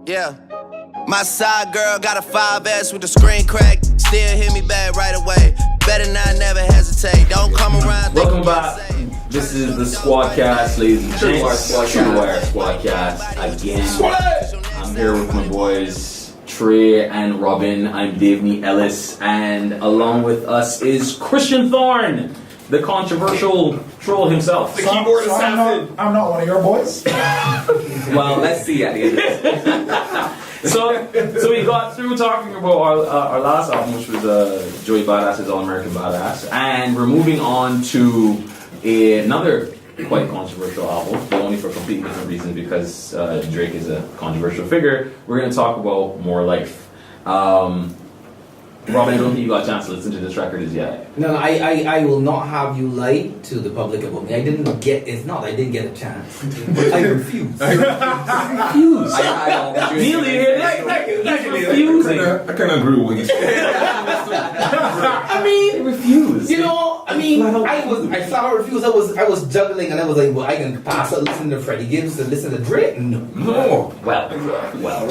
Yeah. My side girl got a 5S with the screen crack. Still hit me back right away. Better not never hesitate. Don't come around. Welcome back. This is the Squadcast, ladies and gents. True Wire Squadcast again. I'm here with my boys Trey and Robin. I'm Davney Ellis, and along with us is Christian Thorne, the controversial troll himself. The keyboard assassin. I'm not one of your boys. Well, let's see at the end of this. So we got through talking about our last album, which was Joey Badass's All American Badass, and we're moving on to another quite controversial album, but only for completely different reasons, because Drake is a controversial figure. We're going to talk about More Life. Robin, I don't think you got a chance to listen to this record as yet. No, I will not have you lie to the public about me. I didn't get a chance. I refuse. Refuse. Neil, you hear this? He's refusing. I kind of agree with what you said. I mean, refuse. You know, I flat out refused. I was juggling, and I was like, well, I can pass it, listen to Freddie Gibbs and listen to Drake. No. Well.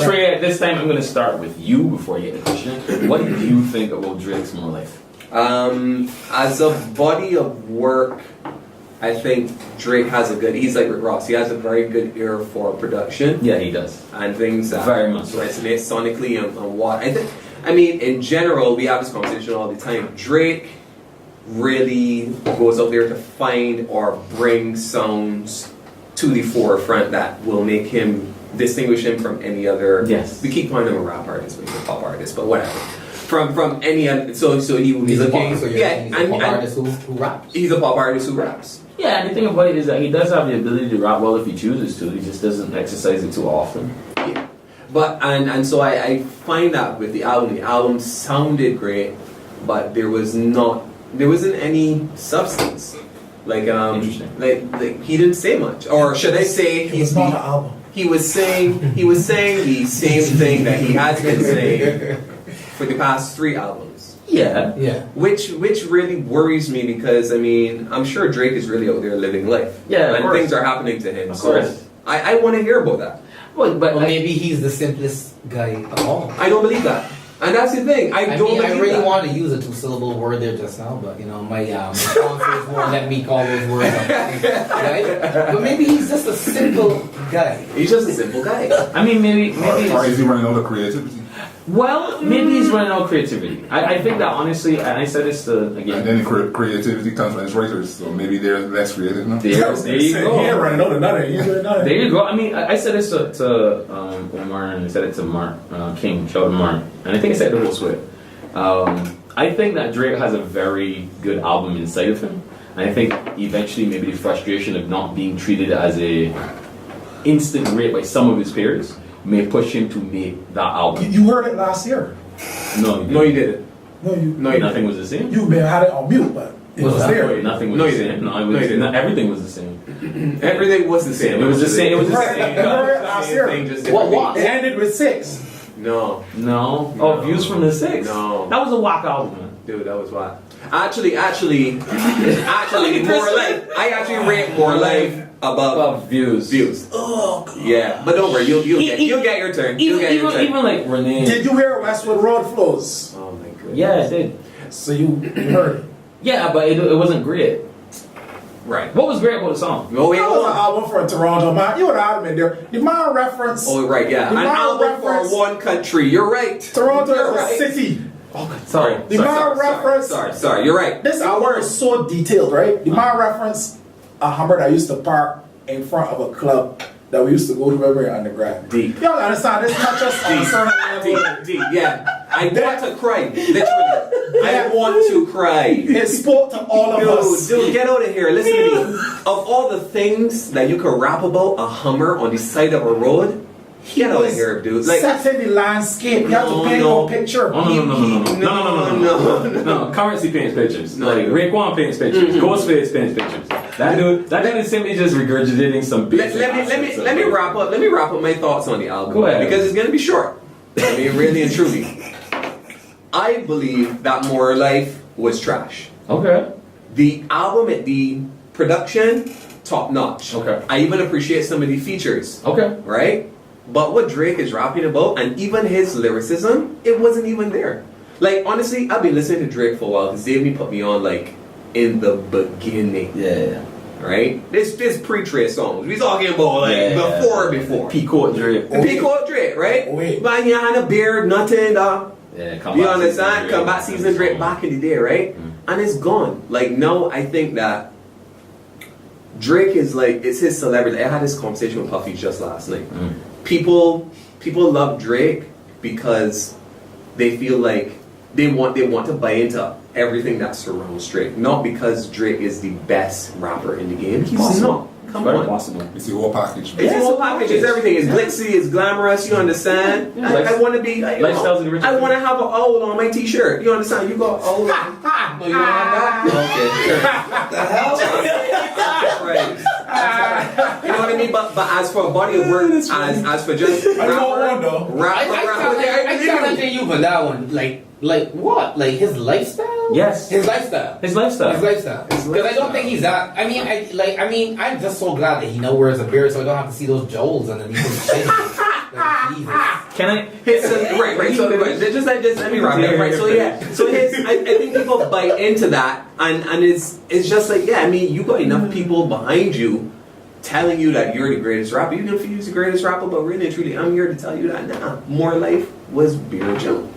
Trey, at this time I'm going to start with you before you get the question. What do you think about Drake's More Life? As a body of work, I think Drake has he's like Rick Ross, he has a very good ear for production. Yeah, he does. And things that very much resonate sonically and what. I mean, in general, we have this conversation all the time. Drake really goes out there to find or bring sounds to the forefront that will make him distinguish him from any other. Yes. We keep calling him a rap artist, but he's a pop artist, but whatever. From any other, so he's a king. He's a pop artist who raps. He's a pop artist who raps. Yeah, and the thing about it is that he does have the ability to rap well if he chooses to. He just doesn't exercise it too often. Yeah. But and so I find that with the album sounded great, but there wasn't any substance. Like Interesting. Like he didn't say much, or should I say It was not an album. He was saying the same thing that he has been saying for the past 3 albums. Yeah. Which really worries me, because I mean, I'm sure Drake is really out there living life. Yeah, and things are happening to him. Of so course. I want to hear about that. But maybe he's the simplest guy of all. I don't believe that. And that's the thing. I really want to use a 2-syllable word there just now, but my sponsors won't let me call those words. Right? But maybe he's just a simple guy. He's just a simple guy. I mean, maybe. Or is he running out of creativity? Well, maybe he's running out of creativity. I think that honestly, and I said this again. And then creativity comes from his writers, so maybe they're less creative now. There you go. He ain't running out of nothing. There you go. I mean, I said this to Omar, and I said it to Mark King, shout out to Mark, and I think I said it to Will Swift. I think that Drake has a very good album inside of him, and I think eventually maybe the frustration of not being treated as a instant great by some of his peers may push him to make that album. You heard it last year. No, you didn't. Nothing was the same. You may have had it on mute, but it was there. Nothing was the same. No, everything was the same. Everything was the same. It was the same. It was the same. You heard it last year. What? It ended with 6. No. Oh, Views from the 6? No. That was a whack album, man. Dude, that was whack. Actually, More Life. I actually rate More Life above Views. Oh, God. Yeah, but don't worry, you'll get your turn. Even like Renee. Did you hear Westwood Road Flows? Oh my goodness. Yeah, I did. So you heard it. Yeah, but it wasn't great. Right. What was great about the song? Oh, wait, That was an album for Toronto, man. You would have been there. The man reference. Oh, right, yeah. The An man album for reference. one country. You're right. Toronto You're is a city. Sorry. The man reference. Sorry. You're right. This album is so detailed, right? The man reference a Hummer that used to park in front of a club that we used to go to every undergrad. Deep. Y'all understand? This touches on a certain level. Deep. Yeah. I want to cry. Literally. I want to cry. It spoke to all of us. Dude, get out of here. Listen to me. Of all the things that you could rap about, a Hummer on the side of a road, get out of here, dude. Like, setting the landscape. You have to paint a picture. No. Currency paints pictures. Like Raekwon paints pictures. Ghostface paints pictures. That dude is simply just regurgitating some basic. Let me wrap up my thoughts on the album. Go ahead. Because it's gonna be short. I mean, really and truly. I believe that More Life was trash. Okay. The album, the production, top notch. Okay. I even appreciate some of the features. Okay. Right? But what Drake is rapping about, and even his lyricism, it wasn't even there. Like, honestly, I've been listening to Drake for a while because Davey put me on, like, in the beginning. Yeah. Right? This pre-Trey songs. We talking about, like, before. Peacoat Drake. Peacoat Drake, right? Wait. Man, you had a beard, nothing, dog. Yeah, come You back understand? season Come back season Drake back in the day, right? And it's gone. Like, now I think that Drake is like, it's his celebrity. I had this conversation with Puffy just last night. People love Drake because they feel like they want to buy into everything that surrounds Drake. Not because Drake is the best rapper in the game. He's not. Come Very on. possible. It's the whole package. It's the whole package. It's everything. It's glitzy. It's glamorous. You understand? Yeah. I want to be. Lifestyle's the I want to have an owl on my t-shirt. You understand? You got owl. No, you don't have that. Okay. The hell? Right. You know what I mean? But as for a body of work, as for just I challenge you for that one. Like what? Like his lifestyle? Yes. His lifestyle. His lifestyle. Because I don't think he's that. I mean, I'm just so glad that he now wears a beard, so I don't have to see those jowls underneath his chin. Like, Jesus. Can I? Right. So just let me wrap it up. Right. So yeah. So I think people buy into that, and it's just like, yeah. I mean, you got enough people behind you telling you that you're the greatest rapper. You can feel you're the greatest rapper, but really and truly, I'm here to tell you that More Life was beer jump.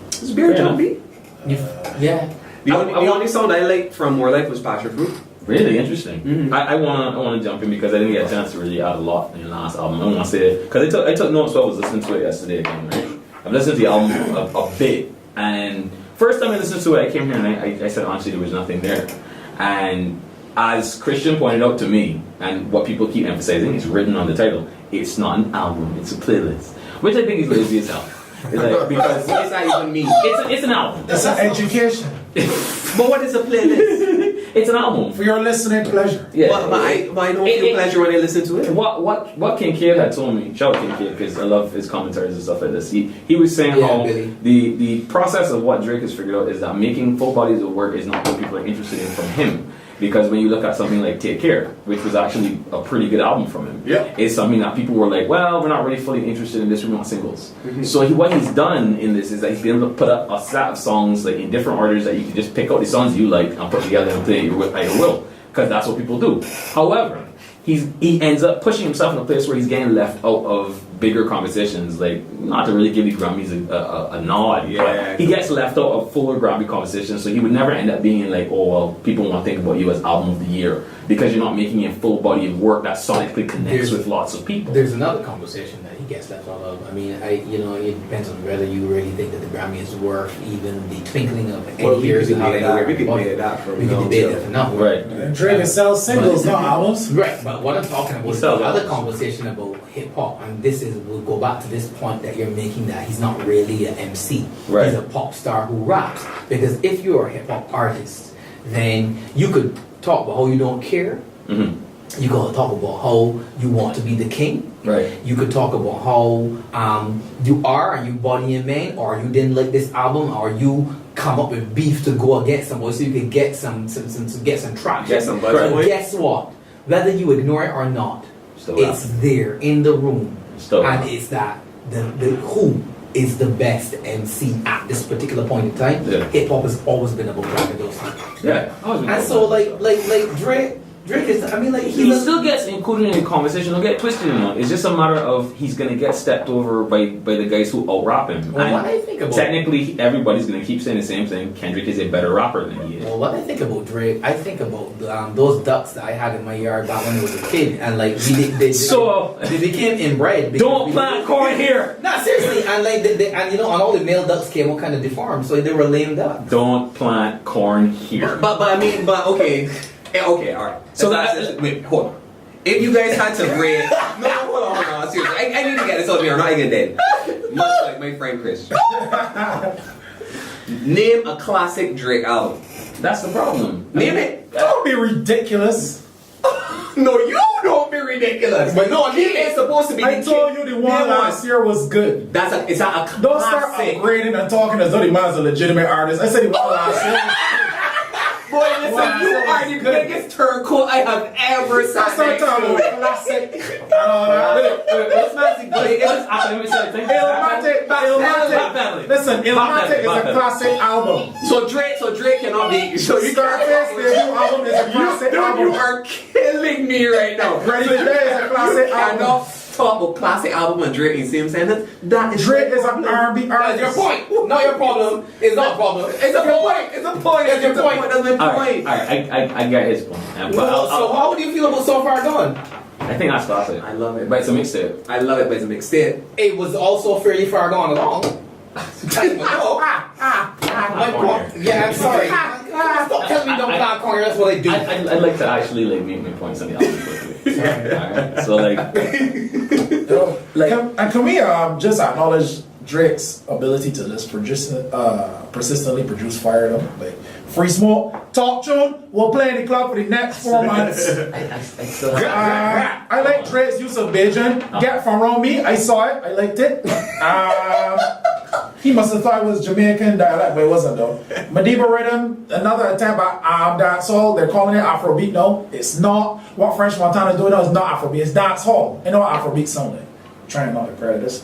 It's beer jumpy. Yeah. The only song I liked from More Life was Passion Fruit. Really interesting. I wanna jump in because I didn't get a chance to really add a lot in the last album. I want to say it because I took notes while I was listening to it yesterday again. Right? I've listened to the album a bit, and first time I listened to it, I came here and I said honestly there was nothing there. And as Christian pointed out to me, and what people keep emphasizing, it's written on the title. It's not an album; it's a playlist, which I think is lazy as hell. Like, because What does that even mean? it's an album. It's an education But what is a playlist? It's an album. for your listening pleasure. Yeah. But I don't feel pleasure when I listen to it. What Kincaid had told me, shout out Kincaid because I love his commentaries and stuff like this. He was saying Yeah, how Billy. the process of what Drake has figured out is that making full bodies of work is not what people are interested in from him. Because when you look at something like Take Care, which was actually a pretty good album from him, it's something that people were like, well, we're not really fully interested in this, we want singles. So what he's done in this is that he's been able to put up a set of songs like in different orders that you can just pick out the songs you like and put together and play at your will. Because that's what people do. However, he ends up pushing himself in a place where he's getting left out of bigger conversations, like not to really give the Grammys a nod, but he gets left out of fuller Grammy conversations, so he would never end up being like, oh well, people want to think about you as album of the year because you're not making a full body of work that sonically connects with lots of people. There's another conversation that he gets left out of. I mean, it depends on whether you really think that the Grammy is worth even the twinkling of any years. We can debate that for now. Right. And Drake sells singles, not albums. Right, but what I'm talking about is the other conversation about hip hop, and this is, we'll go back to this point that you're making, that he's not really an MC. Right. He's a pop star who raps. Because if you're a hip hop artist, then you could talk about how you don't care. You gotta talk about how you want to be the king. Right. You could talk about how you are and you body and man, or you didn't like this album, or you come up with beef to go against somebody so you can get some traction. Get some budget. But guess what? Whether you ignore it or not, it's there in the room. And it's that the who is the best MC at this particular point in time. Hip hop has always been about rapping those things. And so like Drake is, I mean, like he still gets included in the conversation. Don't get twisted in it. It's just a matter of he's gonna get stepped over by the guys who out rap him. Well, what I think about technically, everybody's gonna keep saying the same thing. Kendrick is a better rapper than he is. Well, what I think about Drake, I think about those ducks that I had in my yard back when I was a kid, and like they became inbred. Don't plant corn here. No, seriously, and like and all the male ducks came out kind of deformed, so they were lame ducks. Don't plant corn here. But okay. Okay, all right. So wait, hold on. If you guys had to rate, hold on, seriously, I need to get this out here. I'm not even dead. Much like my friend Chris. Name a classic Drake album. That's the problem. Name it. Don't be ridiculous. No, you don't be ridiculous. But no, he is supposed to be. I told you the one last year was good. It's a classic. Don't start upgrading and talking as though the man's a legitimate artist. I said the one last year. Boy, listen, you are the biggest turncoat I have ever sat next to. Classic. Let's not see. Illmatic. Listen, Illmatic is a classic album. So Drake cannot be. So you Scarface debut album is a classic album. You are killing me right now. Ready Today is a classic album. Cannot talk about classic album and Drake in the same sentence. That is Drake is an R&B That's artist. your point. Not your problem. It's not a problem. It's a point. It's a point. That's your point. That's my point. Alright, I get his point. But So how do you feel about So Far Gone? I think that's classic. I love it. But it's a mixtape. I love it, but it's a mixtape. It was also fairly far gone along. Yeah, I'm sorry. Stop telling me don't plan corner. That's what I do. I'd like to actually like make my points on the album quickly. Alright, so And can we just acknowledge Drake's ability to just persistently produce fire though? Like Free Smoke, Talk Tune, we'll play in the club for the next 4 months. I like Drake's use of Bajan. Get From Around Me, I saw it, I liked it. He must have thought it was Jamaican dialect, but it wasn't though. Madiba Rhythm, another attempt at dancehall. They're calling it Afrobeat. No, it's not. What French Montana doing now is not Afrobeat, it's dancehall. You know what Afrobeat sound like. Trying not to credit this.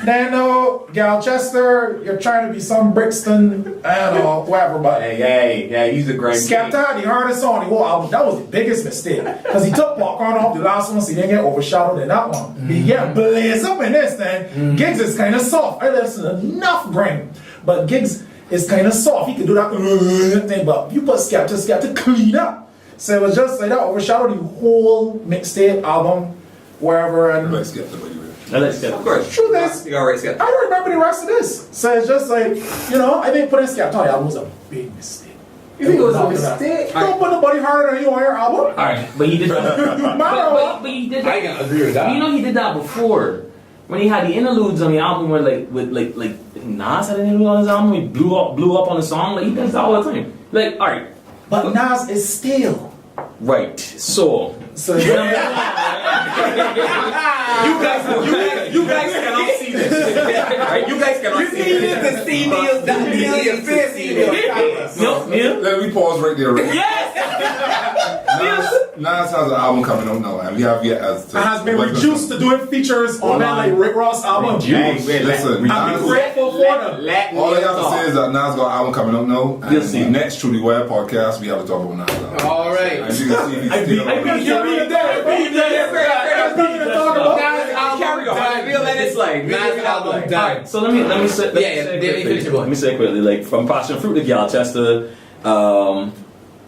Nano, Galchester, you're trying to be some Brixton, I don't know, whatever, but Hey, he's a great. Skepta, the hardest song on the whole album, that was the biggest mistake. Because he took Popcorn off the last one, so he didn't get overshadowed in that one. He get blaze up in this thing. Gigs is kind of soft. I listen enough Grime, but Gigs is kind of soft. He can do that thing, but you put Skepta clean up. So it was just like that, overshadowed the whole mixtape album, wherever. And Like Skepta, but you I like Skepta. Of course. Truth is, You already got. I don't remember the rest of this. So it's just like, I think putting Skepta on the album was a big mistake. You think it was a mistake? Don't put nobody harder than you on your album. Alright, but he did that. but he did that. I can agree with that. You know he did that before. When he had the interludes on the album where like Nas had an interlude on his album, he blew up on the song, like he does that all the time. Like, alright. But Nas is stale. Right. So You guys cannot see this. Right? You guys cannot see this. to see Neil, your face, Neil. Let me pause right there. Right? yes. Nas has an album coming out now, and we have yet as to. It has been reduced to doing features on that like Rick Ross album. Listen, I'm grateful for them. all I have to say is that Nas got an album coming up now, and You'll see. the next Truly Wild podcast, we have to talk about Nas album. All right. And you can see he's still Carry on. We'll let it slide. Nas album done. So let me say finish your point. let me say quickly, like from Passion Fruit to Galchester,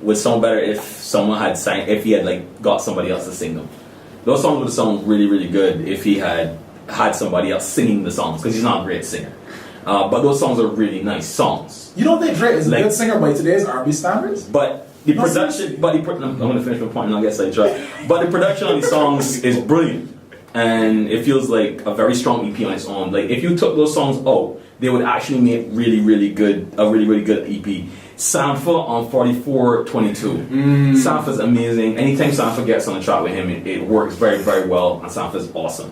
would sound better if someone had sang, if he had like got somebody else to sing them. Those songs would sound really, really good if he had somebody else singing the songs, because he's not a great singer. But those songs are really nice songs. You don't think Drake is a Like- good singer by today's R&B standards? But the No, production, I'm going to finish my point and I'll get sidetracked. But the production on these songs is brilliant. And it feels like a very strong EP on its own. Like if you took those songs out, they would actually make a really, really good EP. Sanfa on 4422. Sanfa's amazing. Anytime Sanfa gets on the track with him, it works very, very well, and Sanfa's awesome.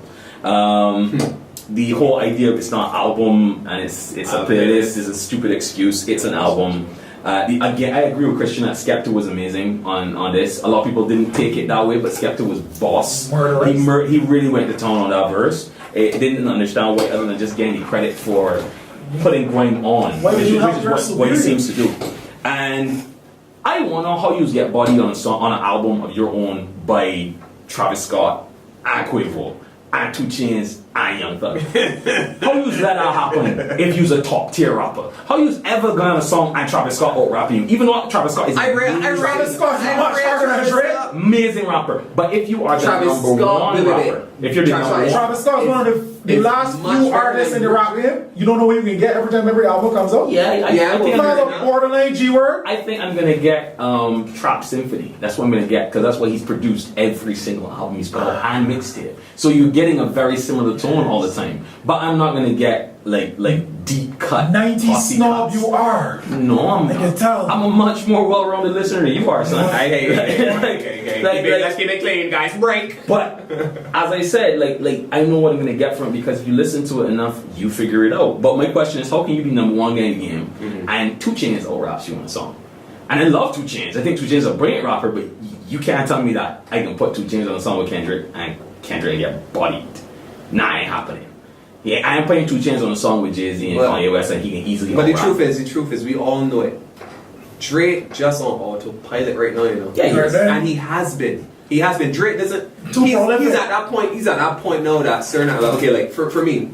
The whole idea of it's not an album and it's a playlist is a stupid excuse. It's an album. Again, I agree with Christian that Skepta was amazing on this. A lot of people didn't take it that way, but Skepta was boss. He really went to town on that verse. They didn't understand why, other than just getting the credit for putting Grime on, Why which did you is help your what he superior? seems to do. And I want to know how you get bodied on a song, on an album of your own by Travis Scott and Quavo and 2 Chainz and Young Thug. How you let that happen if you's a top tier rapper? How you's ever gonna have a song and Travis Scott out rapping you? Even though Travis Scott is Travis Scott's much harder than Drake. amazing rapper, but if you are the Travis number Scott, one rapper, if you're the number one, Travis Scott's one of the last much few harder artists than in the rap game. You don't know what you can get every time every album comes out. yeah, I think Because of borderline G-word. I think I'm gonna get Trap Symphony. That's what I'm gonna get, because that's what he's produced every single album he's put out and mixtape. So you're getting a very similar tone all the time. But I'm not gonna get like deep cut 90s posse snob cuts. you are. No, I'm I not. can tell. I'm a much more well-rounded listener than you are, son. Let's keep it clean, guys. Break. But as I said, like I know what I'm gonna get from it, because if you listen to it enough, you figure it out. But my question is, how can you be number one in the game and 2 Chainz out raps you on a song? And I love 2 Chainz. I think 2 Chainz is a brilliant rapper, but you can't tell me that I can put 2 Chainz on a song with Kendrick and Kendrick get bodied. Nah, ain't happening. Yeah, I am putting 2 Chainz on a song with Jay-Z and Kanye West, and he can easily. But the truth is, we all know it. Drake just on autopilot right now, you know. Yeah, he is. And he has been. Drake doesn't. He's at that point. He's at that point now that certain. Okay, like for me,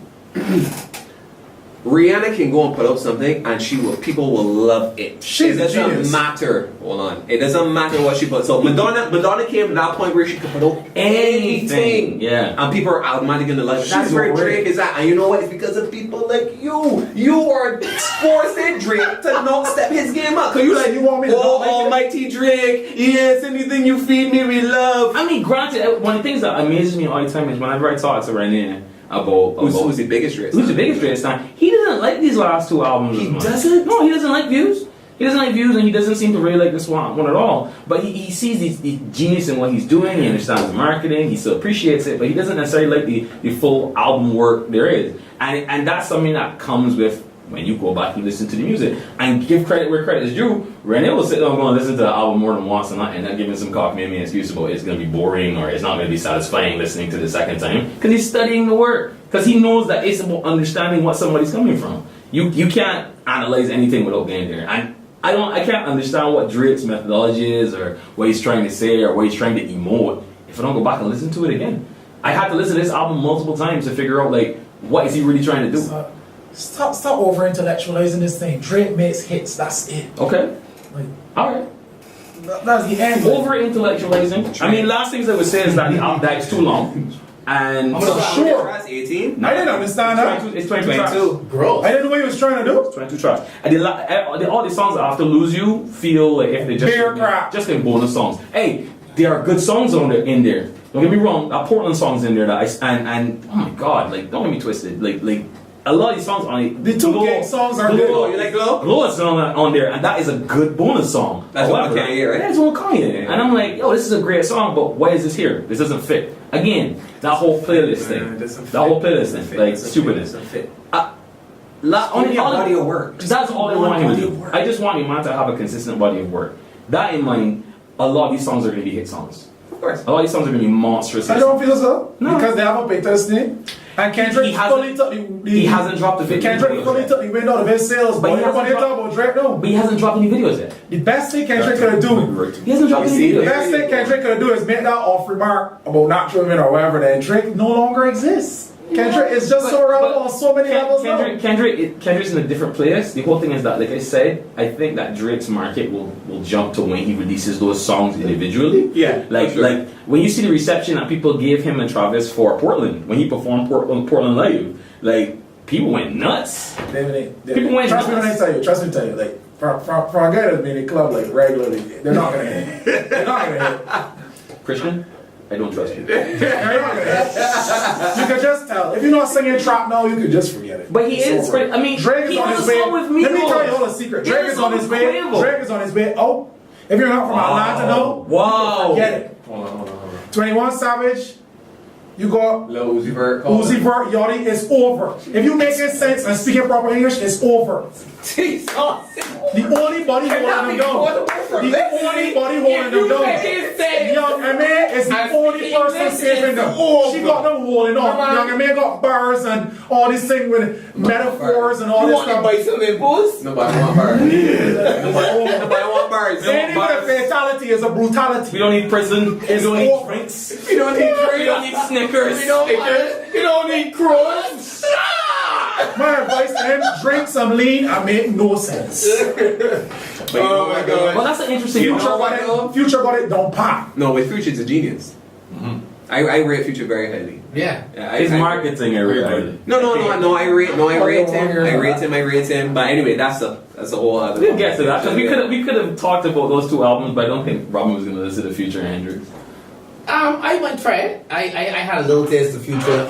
Rihanna can go and put out something, and people will love it. She's it doesn't genius. matter. Hold on. It doesn't matter what she puts. So Madonna came to that point where she could put out anything. Yeah. And people are automatically gonna like it. That's where Drake is at. And you know what? It's because of people like you. You are forcing Drake to not step his game up. Cause you like, you want me to not like it? almighty Drake. Yes, anything you feed me, we love. I mean, granted, one of the things that amazes me all the time is whenever I talk to René about who's the biggest Drake? Who's the biggest Drake star? He doesn't like these last 2 albums. He doesn't? No, he doesn't like Views. He doesn't like Views, and he doesn't seem to really like this one at all. But he sees the genius in what he's doing. He understands marketing. He still appreciates it, but he doesn't necessarily like the full album work there is. And that's something that comes with when you go back and listen to the music. And give credit where credit is due. René will sit down and go and listen to the album more than once and not giving some cockamamie excuse about it's going to be boring or it's not going to be satisfying listening to the second time. Because he's studying the work. Because he knows that it's about understanding what somebody's coming from. You can't analyze anything without getting there. And I can't understand what Drake's methodology is or what he's trying to say or what he's trying to emote if I don't go back and listen to it again. I had to listen to this album multiple times to figure out like what is he really trying to do. Stop over intellectualizing this thing. Drake makes hits, that's it. Okay. Like, alright. That's the end. Over intellectualizing. I mean, last things I would say is that the album is too long. And sure. That's 18? I didn't understand that. It's 22 tracks. Gross. I didn't know what he was trying to do. It's 22 tracks. And all the songs after Lose You feel like if they just in bonus songs. Hey, there are good songs in there. Don't get me wrong. Portland songs in there that and oh my god, like don't get me twisted. Like a lot of these songs on it. The 2 Gang songs are good. You like Glow? Glow is on there, and that is a good bonus song. That's one Kanye, right? That's one Kanye. And I'm like, yo, this is a great song, but why is this here? This doesn't fit. Again, that whole playlist thing. That whole playlist thing. Like, stupidness. Only a body of work. That's all I want him to do. I just want him to have a consistent body of work. That in mind, a lot of these songs are going to be hit songs. Of course. A lot of these songs are going to be monstrous. I don't feel so. No. Because they have a better name. And Kendrick fully took he hasn't dropped the video. Kendrick fully took the wind out of his sails, but everybody talk about Drake now. But he hasn't dropped any videos yet. The best thing Kendrick could do. He hasn't dropped any The videos. best thing Kendrick could do is make that off remark about not trimming or whatever. Then Drake no longer exists. Kendrick is just so relevant on so many levels now. Kendrick's in a different place. The whole thing is that, like I said, I think that Drake's market will jump to when he releases those songs individually. Yeah, like when you see the reception that people gave him and Travis for Portland when he performed Portland live, like people went nuts. People went Trust nuts. me to tell you, like for a guy that's been in the club like regularly, they're not gonna hit. They're not gonna hit. Christian, I don't trust you. They're not gonna hit. You can just tell. If you're not singing trap now, you can just forget it. But he is. I mean, Drake is on his way. Let me tell you all a secret. Drake is on his way. Drake is on his way. Oh, if you're not from Atlanta, no. Wow. Forget it. Hold on. 21 Savage. You got Lil Uzi Vert. Uzi Vert, Yachty, it's over. If you making sense and speaking proper English, it's over. Jesus. The only body holding them down. The only body holding them down. Young M.A. is the only person saving them. She got them holding on. Young M.A. got bars and all this thing with metaphors and all this stuff. buy some impulse? Nobody want bars. Nobody want bars. Saying even a fatality is a brutality. We don't need prison. We don't need drinks. We don't need drinks. We don't need Snickers. We don't need crumbs. My advice to him, drink some lean and make no sense. Oh my god. Well, that's an interesting. Future got it, don't pop. No, with Future's a genius. Mm-hmm. I rate Future very highly. Yeah. His marketing, I really. No, I rate him. But anyway, that's a whole other. We'll get to that because we could have talked about those 2 albums, but I don't think Robin was going to listen to Future and Hendrix. I might try it. I had a little taste of Future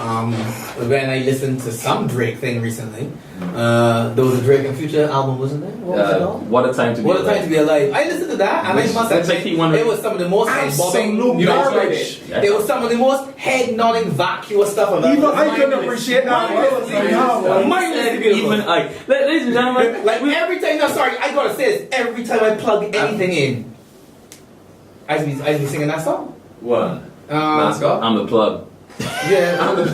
when I listened to some Drake thing recently. There was a Drake and Future album, wasn't there? What was it called? What a Time to Be What a Alive. Time to Be Alive. I listened to that, and I must admit, it was some of the most absolute garbage. It was some of the most head-nodding, vacuous stuff I've ever Even I couldn't appreciate that. Even I. Ladies and gentlemen, like every time, no, sorry, I gotta say this. Every time I plug anything in, I be singing that song. What? Mascot? I'm the plug. Yeah, I'm the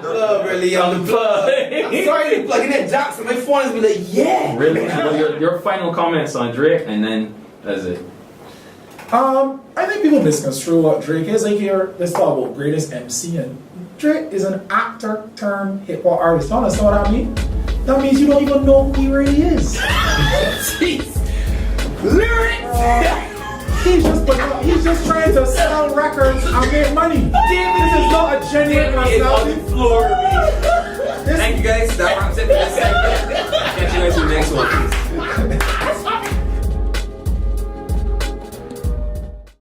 plug, really. I'm the plug. I'm sorry to plug in that Jackson. My phone is be like, yeah. Really? Well, your final comments on Drake, and then that's it. I think people misconstrue what Drake is. Like here, let's talk about greatest MC, and Drake is an actor turned hip hop artist. You understand what I mean? That means you don't even know who he really is. Jeez. Lyrics. He's just trying to sell records and make money. This is not a genuine personality. Thank you guys. That wraps it for this segment. Catch you guys in the next one.